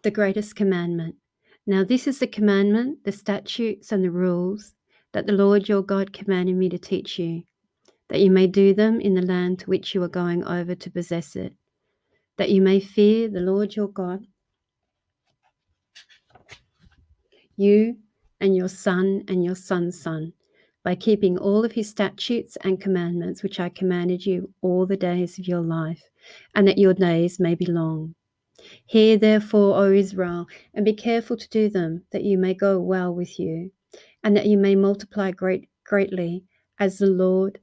the greatest commandment. Now this is the commandment, the statutes and the rules that the Lord your God commanded me to teach you, that you may do them in the land to which you are going over to possess it, that you may fear the Lord your God, you and your son and your son's son, by keeping all of his statutes and commandments which I commanded you all the days of your life, and that your days may be long. Hear therefore, O Israel, and be careful to do them, that you may go well with you, and that you may multiply greatly, as the Lord,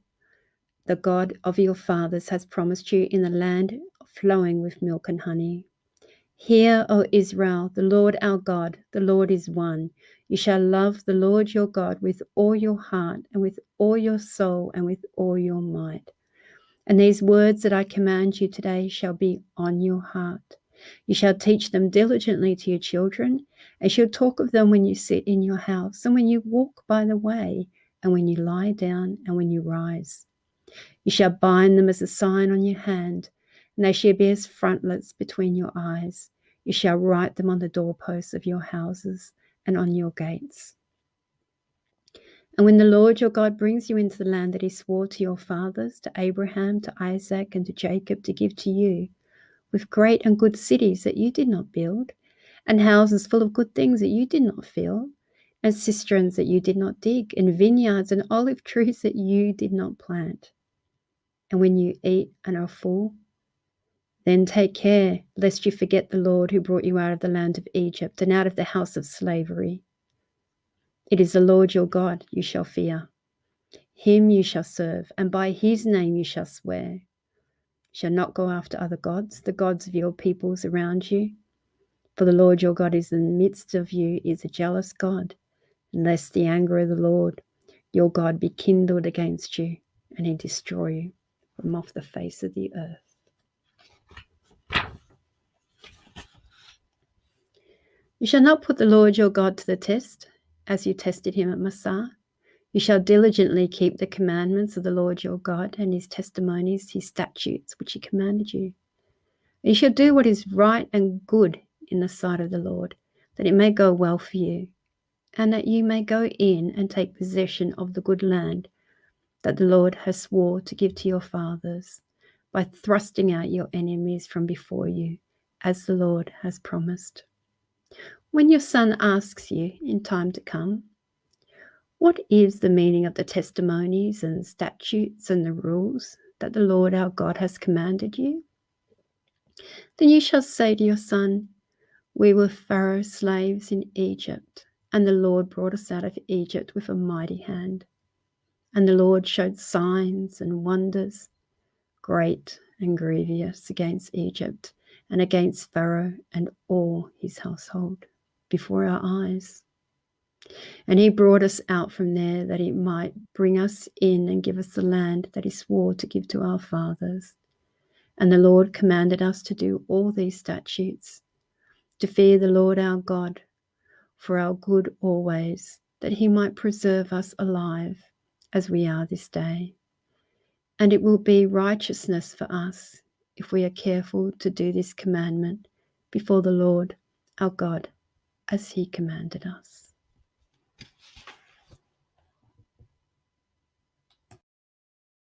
the God of your fathers, has promised you in the land flowing with milk and honey. Hear, O Israel, the Lord our God, the Lord is one. You shall love the Lord your God with all your heart and with all your soul and with all your might. And these words that I command you today shall be on your heart. You shall teach them diligently to your children, and shall talk of them when you sit in your house, and when you walk by the way, and when you lie down, and when you rise. You shall bind them as a sign on your hand, and they shall be as frontlets between your eyes. You shall write them on the doorposts of your houses and on your gates. And when the Lord your God brings you into the land that he swore to your fathers, to Abraham, to Isaac, and to Jacob to give to you, with great and good cities that you did not build, and houses full of good things that you did not fill, and cisterns that you did not dig, and vineyards and olive trees that you did not plant. And when you eat and are full, then take care lest you forget the Lord who brought you out of the land of Egypt and out of the house of slavery. It is the Lord your God you shall fear. Him you shall serve, and by his name you shall swear. You shall not go after other gods, the gods of your peoples around you. For the Lord your God is in the midst of you, is a jealous God, lest the anger of the Lord your God be kindled against you, and he destroy you from off the face of the earth. You shall not put the Lord your God to the test, as you tested him at Massah. You shall diligently keep the commandments of the Lord your God and his testimonies, his statutes, which he commanded you. And you shall do what is right and good in the sight of the Lord, that it may go well for you, and that you may go in and take possession of the good land that the Lord has swore to give to your fathers, by thrusting out your enemies from before you, as the Lord has promised. When your son asks you in time to come, what is the meaning of the testimonies and statutes and the rules that the Lord our God has commanded you? Then you shall say to your son, we were Pharaoh's slaves in Egypt, and the Lord brought us out of Egypt with a mighty hand. And the Lord showed signs and wonders, great and grievous, against Egypt and against Pharaoh and all his household before our eyes. And he brought us out from there that he might bring us in and give us the land that he swore to give to our fathers. And the Lord commanded us to do all these statutes, to fear the Lord our God for our good always, that he might preserve us alive as we are this day. And it will be righteousness for us if we are careful to do this commandment before the Lord our God as he commanded us.